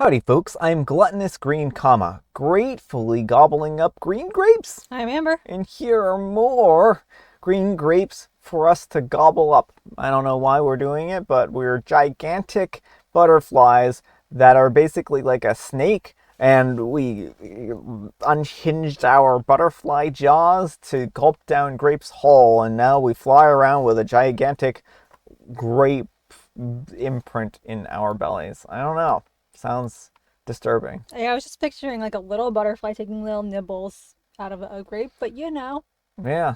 Howdy folks, I'm Gluttonous Green Comma, gratefully gobbling up green grapes. I'm Amber. And here are more green grapes for us to gobble up. I don't know why we're doing it, but we're gigantic butterflies that are basically like a snake, and we unhinged our butterfly jaws to gulp down grapes whole, and now we fly around with a gigantic grape imprint in our bellies. I don't know. Sounds disturbing. Yeah, I was just picturing like a little butterfly taking little nibbles out of a grape, but Yeah,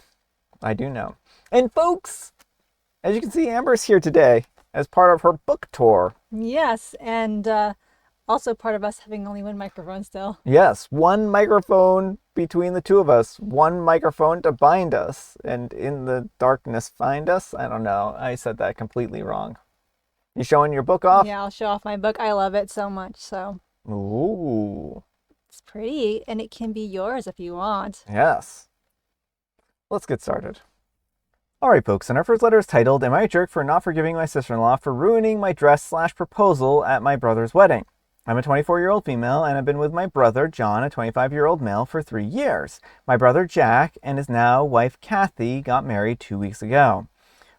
I do know. And folks, as you can see, Amber's here today as part of her book tour. Yes, and also part of us having only one microphone still. Yes, one microphone between the two of us, one microphone to bind us, and in the darkness find us. I don't know. I said that completely wrong. You showing your book off? Yeah, I'll show off my book. I love it so much, so Ooh, it's pretty, and it can be yours if you want. yes. Let's get started. Alright folks, and our first letter is titled, Am I a Jerk for Not Forgiving My Sister-in-Law for Ruining My Dress/Proposal at My Brother's Wedding? I'm a 24-year-old female, and I've been with my brother, John, a 25-year-old male, for 3 years. My brother, Jack, and his now wife, Kathy, got married 2 weeks ago.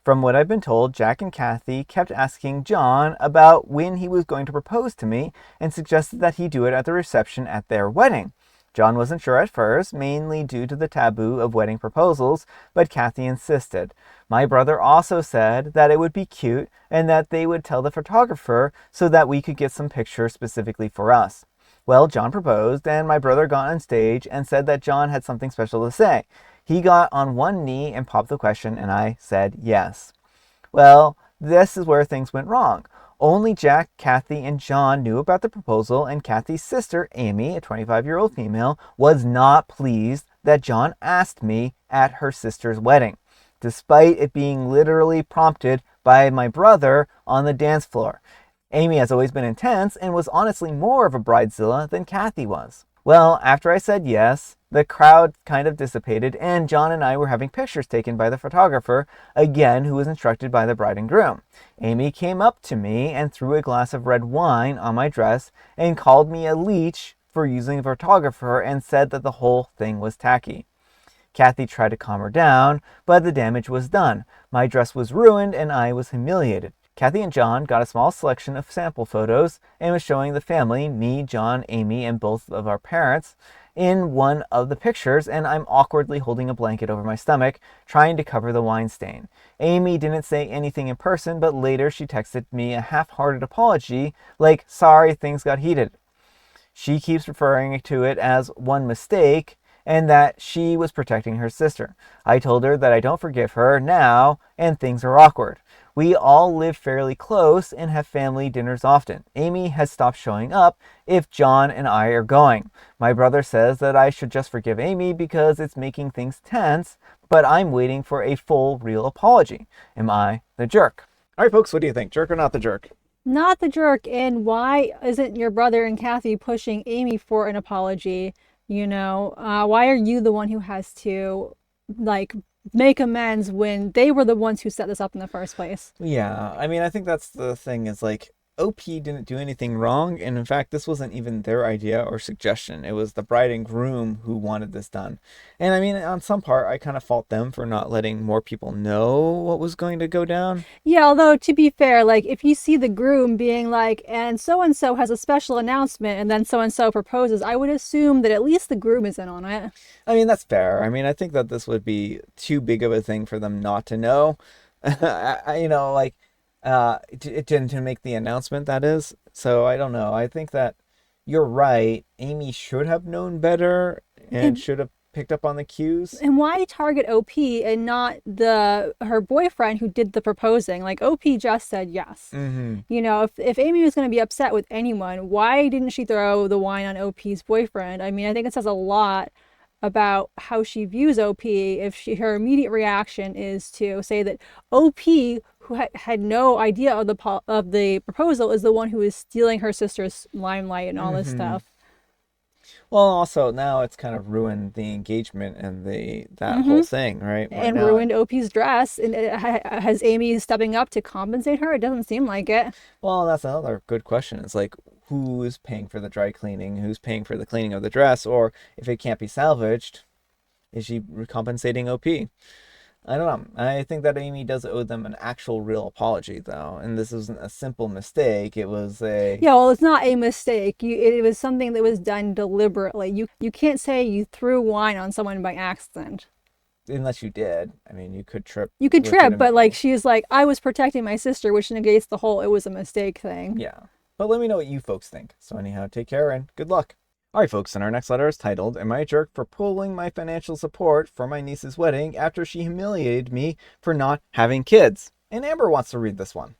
From what I've been told, Jack and Kathy kept asking John about when he was going to propose to me and suggested that he do it at the reception at their wedding. John wasn't sure at first, mainly due to the taboo of wedding proposals, but Kathy insisted. My brother also said that it would be cute and that they would tell the photographer so that we could get some pictures specifically for us. Well, John proposed, and my brother got on stage and said that John had something special to say. He got on one knee and popped the question, and I said yes. Well, this is where things went wrong. Only Jack, Kathy, and John knew about the proposal, and Kathy's sister, Amy, a 25-year-old female, was not pleased that John asked me at her sister's wedding, despite it being literally prompted by my brother on the dance floor. Amy has always been intense and was honestly more of a bridezilla than Kathy was. Well, after I said yes, the crowd kind of dissipated, and John and I were having pictures taken by the photographer, again, who was instructed by the bride and groom. Amy came up to me and threw a glass of red wine on my dress and called me a leech for using a photographer and said that the whole thing was tacky. Kathy tried to calm her down, but the damage was done. My dress was ruined and I was humiliated. Kathy and John got a small selection of sample photos and was showing the family, me, John, Amy, and both of our parents, in one of the pictures, and I'm awkwardly holding a blanket over my stomach, trying to cover the wine stain. Amy didn't say anything in person, but later she texted me a half-hearted apology, like, sorry, things got heated. She keeps referring to it as one mistake, and that she was protecting her sister. I told her that I don't forgive her now, and things are awkward. We all live fairly close and have family dinners often. Amy has stopped showing up if John and I are going. My brother says that I should just forgive Amy because it's making things tense, but I'm waiting for a full, real apology. Am I the jerk? All right, folks, what do you think? Jerk or not the jerk? Not the jerk, and why isn't your brother and Kathy pushing Amy for an apology? Why are you the one who has to, like, make amends when they were the ones who set this up in the first place? Yeah, I mean, I think that's the thing is like OP didn't do anything wrong, and in fact, this wasn't even their idea or suggestion. It was the bride and groom who wanted this done. And I mean, on some part, I kind of fault them for not letting more people know what was going to go down. Yeah, although to be fair, like if you see the groom being like, and so has a special announcement, and then so and so proposes, I would assume that at least the groom is in on it. I mean, that's fair. I mean, I think that this would be too big of a thing for them not to know. It didn't to make the announcement, that is. So I don't know. I think that you're right. Amy should have known better and And should have picked up on the cues. and why target OP and not her boyfriend who did the proposing? Like OP just said yes. Mm-hmm. If Amy was going to be upset with anyone, why didn't she throw the wine on OP's boyfriend? I mean, I think it says a lot about how she views OP if her immediate reaction is to say that OP, who had no idea of the proposal, is the one who is stealing her sister's limelight and all this Mm-hmm. stuff. Well, also now it's kind of ruined the engagement and that whole Mm-hmm. thing, right? Right And now, ruined OP's dress. And has Amy stepping up to compensate her? It doesn't seem like it. well, that's another good question. It's like who's paying for the dry cleaning, who's paying for the cleaning of the dress, or if it can't be salvaged, is she compensating OP? I don't know. I think that Amy does owe them an actual real apology, though, and this wasn't a simple mistake. It was a Yeah, well, it's not a mistake. It was something that was done deliberately. You can't say you threw wine on someone by accident. unless you did. I mean, you could trip You could trip, but like legitimately. she's like, I was protecting my sister, which negates the whole it was a mistake thing. Yeah. But let me know what you folks think. So, anyhow, take care and good luck. All right, folks, and our next letter is titled, Am I a jerk for pulling my financial support for my niece's wedding after she humiliated me for not having kids? And Amber wants to read this one.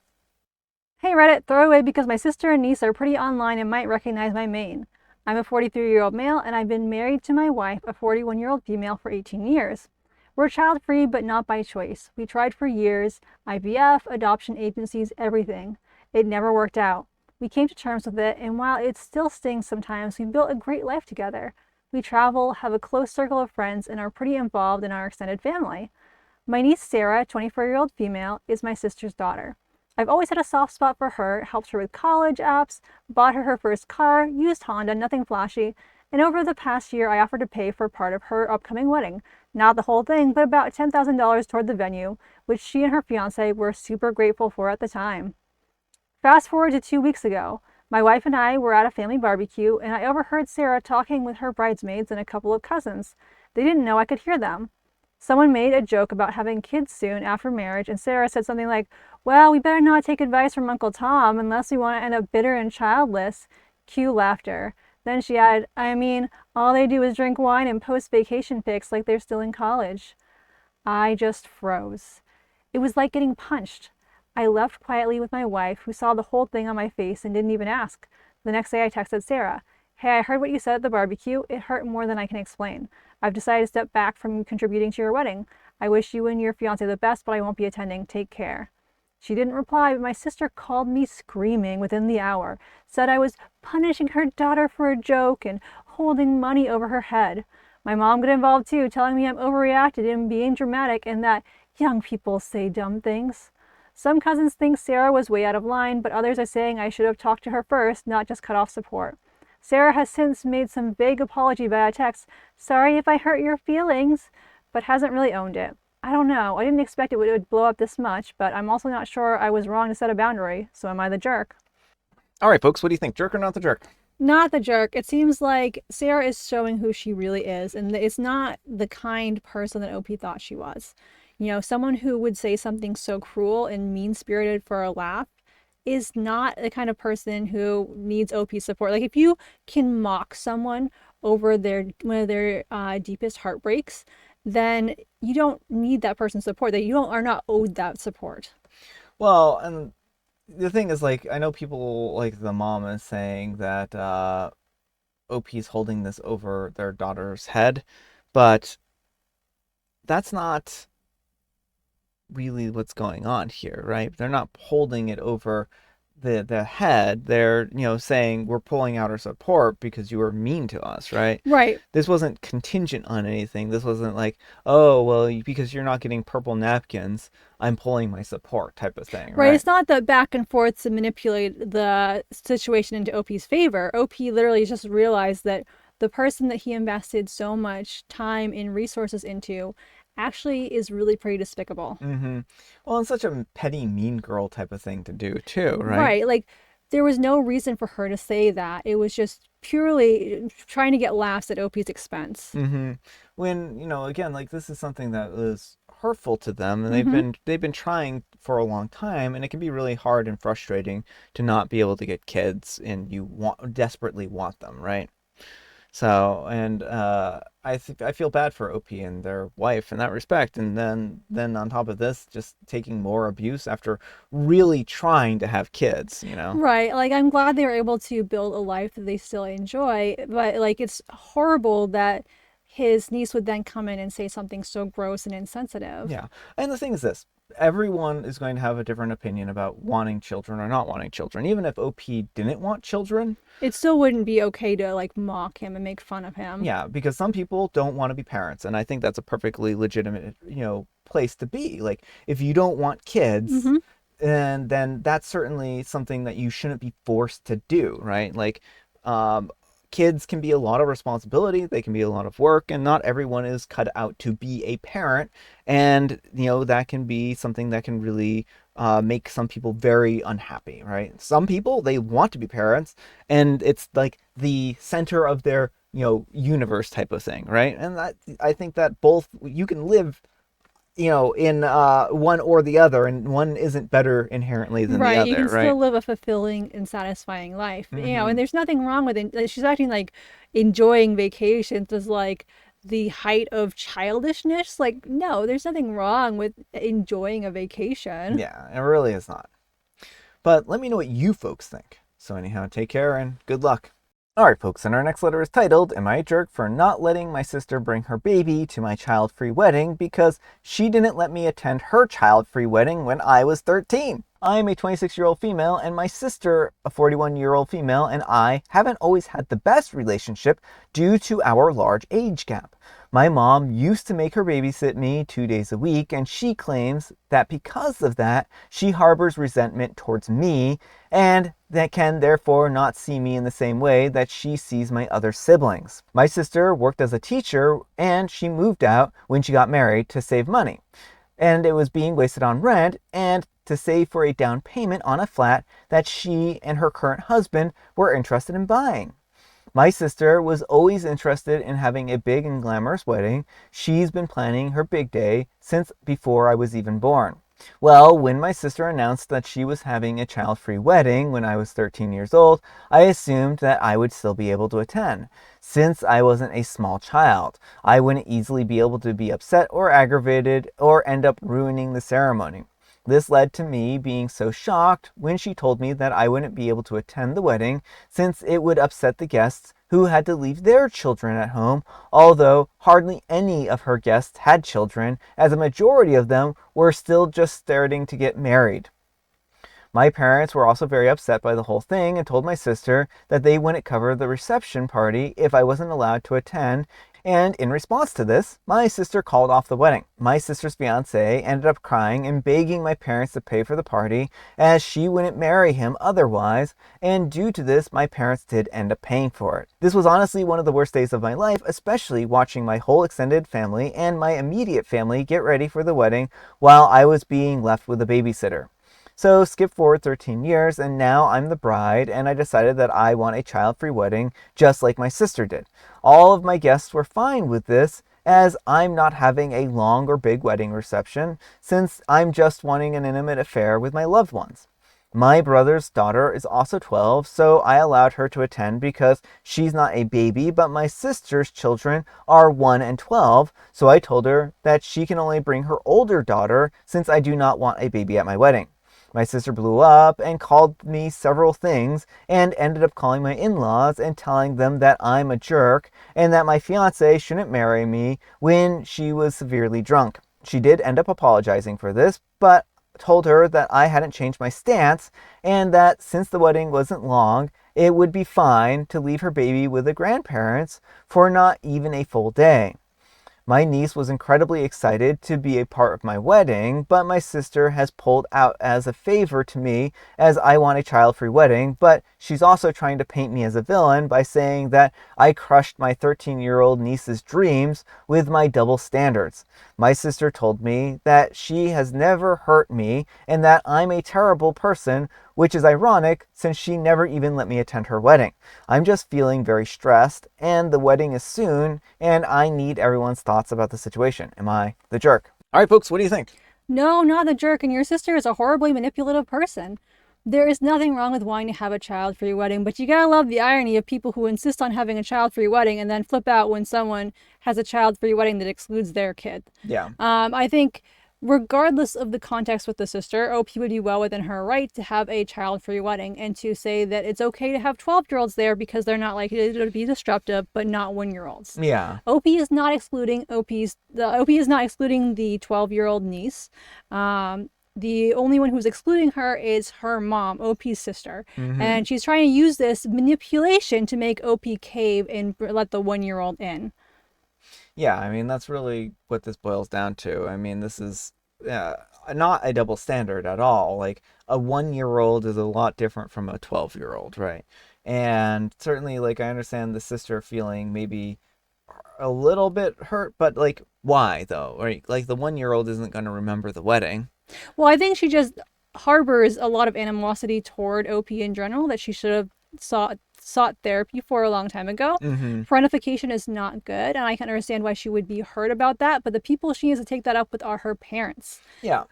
Hey Reddit, throw away because my sister and niece are pretty online and might recognize my mane. I'm a 43-year-old male and I've been married to my wife, a 41-year-old female, for 18 years. We're child free, but not by choice. We tried for years IVF, adoption agencies, everything. It never worked out. We came to terms with it, and while it still stings sometimes, we built a great life together. We travel, have a close circle of friends, and are pretty involved in our extended family. My niece Sarah, a 24-year-old female, is my sister's daughter. I've always had a soft spot for her, helped her with college apps, bought her first car, used Honda, nothing flashy, and over the past year I offered to pay for part of her upcoming wedding. Not the whole thing, but about $10,000 toward the venue, which she and her fiance were super grateful for at the time. Fast forward to 2 weeks ago. My wife and I were at a family barbecue, and I overheard Sarah talking with her bridesmaids and a couple of cousins. They didn't know I could hear them. Someone made a joke about having kids soon after marriage, and Sarah said something like, Well, we better not take advice from Uncle Tom unless we want to end up bitter and childless. Cue laughter. Then she added, I mean, all they do is drink wine and post vacation pics like they're still in college. I just froze. It was like getting punched. I left quietly with my wife, who saw the whole thing on my face and didn't even ask. The next day I texted Sarah, Hey, I heard what you said at the barbecue. It hurt more than I can explain. I've decided to step back from contributing to your wedding. I wish you and your fiance the best, but I won't be attending. Take care. She didn't reply, but my sister called me screaming within the hour, said I was punishing her daughter for a joke and holding money over her head. My mom got involved too, telling me I'm overreacted and being dramatic and that young people say dumb things. Some cousins think Sarah was way out of line, but others are saying I should have talked to her first, not just cut off support. Sarah has since made some vague apology via text, sorry if I hurt your feelings, but hasn't really owned it. I don't know. I didn't expect it would blow up this much, but I'm also not sure I was wrong to set a boundary, so am I the jerk? All right, folks, what do you think? Jerk or not the jerk? Not the jerk. It seems like Sarah is showing who she really is, and it's not the kind person that OP thought she was. You know, someone who would say something so cruel and mean spirited for a laugh is not the kind of person who needs OP support. Like, if you can mock someone over one of their deepest heartbreaks, then you don't need that person's support. That you don't are not owed that support. Well, and the thing is, like, I know people like the mom is saying that OP's holding this over their daughter's head, but that's not really what's going on here, right? They're not holding it over the head. They're, saying we're pulling out our support because you were mean to us, right? Right. This wasn't contingent on anything. This wasn't like, oh, well, because you're not getting purple napkins, I'm pulling my support type of thing, Right. right? It's not the back and forth to manipulate the situation into OP's favor. OP literally just realized that the person that he invested so much time and resources into actually is really pretty despicable. Mm-hmm. Well, it's such a petty mean girl type of thing to do too, right? Right. Like, there was no reason for her to say that. It was just purely trying to get laughs at OP's expense. Mm-hmm. When, again, like this is something that was hurtful to them and Mm-hmm. they've been trying for a long time, and it can be really hard and frustrating to not be able to get kids and you desperately want them, right? So, and I feel bad for OP and their wife in that respect, and then on top of this, just taking more abuse after really trying to have kids. Right. Like, I'm glad they were able to build a life that they still enjoy, but like, it's horrible that his niece would then come in and say something so gross and insensitive. Yeah. And the thing is this. everyone is going to have a different opinion about wanting children or not wanting children. Even if OP didn't want children, It still wouldn't be okay to like mock him and make fun of him. yeah, because some people don't want to be parents, and I think that's a perfectly legitimate, place to be. Like, if you don't want kids, Mm-hmm. and then that's certainly something that you shouldn't be forced to do, right? Like, um, kids can be a lot of responsibility, they can be a lot of work, and not everyone is cut out to be a parent. And, that can be something that can really make some people very unhappy, right? Some people, they want to be parents, and it's like the center of their, universe type of thing, right? And I think that both, you can live in one or the other, and one isn't better inherently than the Right, you other, can right? still live a fulfilling and satisfying life, Hmm. and there's nothing wrong with it. Like, she's acting like enjoying vacations is like the height of childishness. Like, no, there's nothing wrong with enjoying a vacation. Yeah, it really is not. But let me know what you folks think. So anyhow, take care and good luck. Alright folks, and our next letter is titled, Am I a Jerk for Not Letting My Sister Bring Her Baby to My Child-Free Wedding Because She Didn't Let Me Attend Her Child-Free Wedding When I Was 13? I'm a 26-year-old female, and my sister, a 41-year-old female, and I haven't always had the best relationship due to our large age gap. My mom used to make her babysit me 2 days a week, and she claims that because of that, she harbors resentment towards me and that can therefore not see me in the same way that she sees my other siblings. My sister worked as a teacher, and she moved out when she got married to save money. And it was being wasted on rent and to save for a down payment on a flat that she and her current husband were interested in buying. My sister was always interested in having a big and glamorous wedding. She's been planning her big day since before I was even born. Well, when my sister announced that she was having a child-free wedding when I was 13 years old, I assumed that I would still be able to attend. Since I wasn't a small child, I wouldn't easily be able to be upset or aggravated or end up ruining the ceremony. This led to me being so shocked when she told me that I wouldn't be able to attend the wedding since it would upset the guests who had to leave their children at home, although hardly any of her guests had children, as a majority of them were still just starting to get married. My parents were also very upset by the whole thing and told my sister that they wouldn't cover the reception party if I wasn't allowed to attend. And in response to this, my sister called off the wedding. My sister's fiance ended up crying and begging my parents to pay for the party as she wouldn't marry him otherwise, and due to this, my parents did end up paying for it. This was honestly one of the worst days of my life, especially watching my whole extended family and my immediate family get ready for the wedding while I was being left with a babysitter. So skip forward 13 years, and now I'm the bride, and I decided that I want a child-free wedding just like my sister did. All of my guests were fine with this, as I'm not having a long or big wedding reception, since I'm just wanting an intimate affair with my loved ones. My brother's daughter is also 12, so I allowed her to attend because she's not a baby, but my sister's children are 1 and 12, so I told her that she can only bring her older daughter since I do not want a baby at my wedding. My sister blew up and called me several things and ended up calling my in-laws and telling them that I'm a jerk and that my fiance shouldn't marry me when she was severely drunk. She did end up apologizing for this, but told her that I hadn't changed my stance and that since the wedding wasn't long, it would be fine to leave her baby with the grandparents for not even a full day. My niece was incredibly excited to be a part of my wedding, but my sister has pulled out as a favor to me as I want a child-free wedding, but she's also trying to paint me as a villain by saying that I crushed my 13-year-old niece's dreams with my double standards. My sister told me that she has never hurt me and that I'm a terrible person, which is ironic since she never even let me attend her wedding. I'm just feeling very stressed, and the wedding is soon, and I need everyone's thoughts about the situation. Am I the jerk? All right, folks, what do you think? No, not the jerk, and your sister is a horribly manipulative person. There is nothing wrong with wanting to have a child-free wedding, but you gotta love the irony of people who insist on having a child-free wedding and then flip out when someone has a child-free wedding that excludes their kid. Yeah. I think regardless of the context with the sister, OP would be well within her right to have a child-free wedding and to say that it's okay to have 12-year-olds there because they're not likely to be disruptive, but not 1-year-olds. Yeah. OP is not excluding OP is not excluding the 12-year-old niece. The only one who's excluding her is her mom, OP's sister. Mm-hmm. And she's trying to use this manipulation to make OP cave and let the 1-year-old in. Yeah, I mean, that's really what this boils down to. I mean, this is not a double standard at all. Like, a 1-year-old is a lot different from a 12-year-old, right? And certainly, like, I understand the sister feeling maybe a little bit hurt, but, like, why, though? Right? Like, the 1-year-old isn't going to remember the wedding. Well, I think she just harbors a lot of animosity toward OP in general that she should have sought therapy for a long time ago. Mm-hmm. Parentification is not good, and I can understand why she would be hurt about that, but the people she needs to take that up with are her parents. Yeah.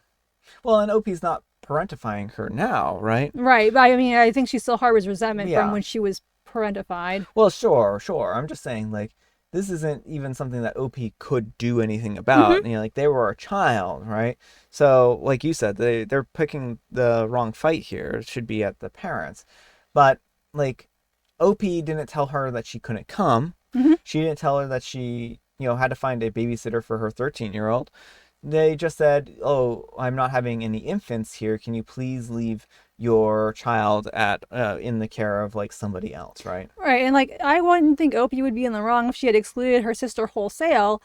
Well, and OP's not parentifying her now, right? Right, but I mean, I think she still harbors resentment Yeah. from when she was parentified. Well, sure. I'm just saying, like, this isn't even something that OP could do anything about. Mm-hmm. You know, like, they were a child, right? So, like you said, they're picking the wrong fight here. It should be at the parents. But, like, OP didn't tell her that she couldn't come. Mm-hmm. She didn't tell her that she, had to find a babysitter for her 13-year-old. They just said, "Oh, I'm not having any infants here. Can you please leave your child at in the care of, like, somebody else," right? Right, and like I wouldn't think Opie would be in the wrong if she had excluded her sister wholesale,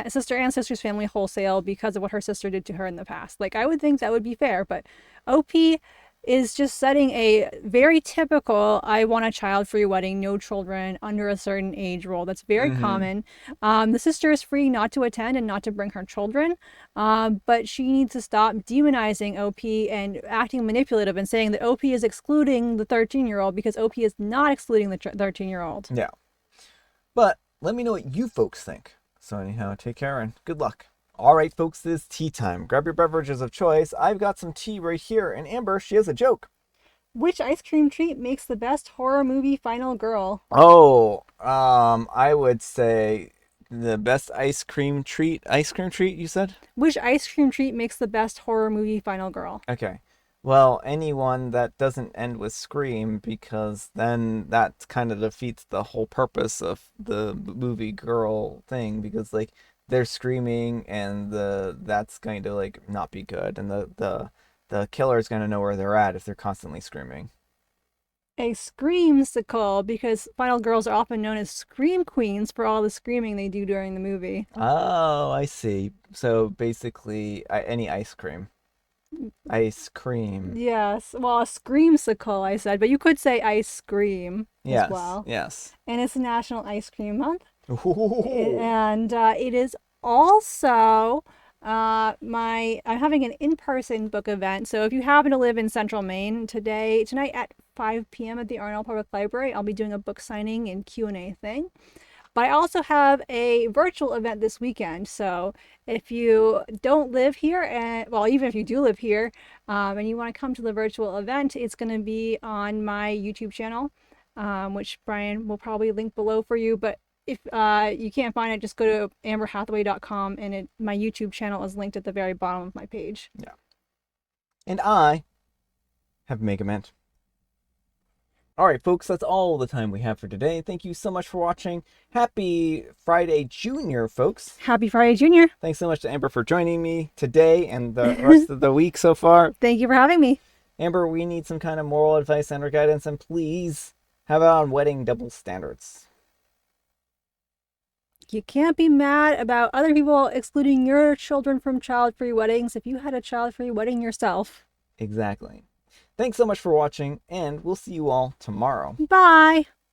sister and sister's family wholesale because of what her sister did to her in the past. Like I would think that would be fair, but Opie is just setting a very typical I want a child-free wedding, no children under a certain age rule. That's very common. The sister is free not to attend and not to bring her children, but she needs to stop demonizing OP and acting manipulative and saying that OP is excluding the 13-year-old because OP is not excluding the 13-year-old. Yeah. But let me know what you folks think. So anyhow, take care and good luck. All right, folks, it is tea time. Grab your beverages of choice. I've got some tea right here. And Amber, she has a joke. Which ice cream treat makes the best horror movie final girl? Oh, I would say the best ice cream treat, you said? Which ice cream treat makes the best horror movie final girl? Okay. Well, anyone that doesn't end with scream, because then that kind of defeats the whole purpose of the movie girl thing, because, like, they're screaming and that's going to, like, not be good, and the killer is going to know where they're at if they're constantly screaming. A screamsicle, because final girls are often known as scream queens for all the screaming they do during the movie. Oh, I see. So basically, any ice cream. Ice cream. Yes, well, a screamsicle, I said, but you could say ice cream as well. Yes. And it's National Ice Cream Month. Ooh. And it is also I'm having an in-person book event. So if you happen to live in Central Maine, tonight at 5 p.m. at the Arnold Public Library, I'll be doing a book signing and Q&A thing. But I also have a virtual event this weekend. So if you don't live here, even if you do live here, and you want to come to the virtual event, it's going to be on my YouTube channel, which Brian will probably link below for you. But if you can't find it, just go to amberhathaway.com, and my YouTube channel is linked at the very bottom of my page. Yeah. And I have Mega Mint. All right, folks, that's all the time we have for today. Thank you so much for watching. Happy Friday Junior, folks. Happy Friday, Junior. Thanks so much to Amber for joining me today and the rest of the week so far. Thank you for having me. Amber, we need some kind of moral advice and or guidance, and please have it on wedding double standards. You can't be mad about other people excluding your children from child-free weddings if you had a child-free wedding yourself. Exactly. Thanks so much for watching, and we'll see you all tomorrow. Bye.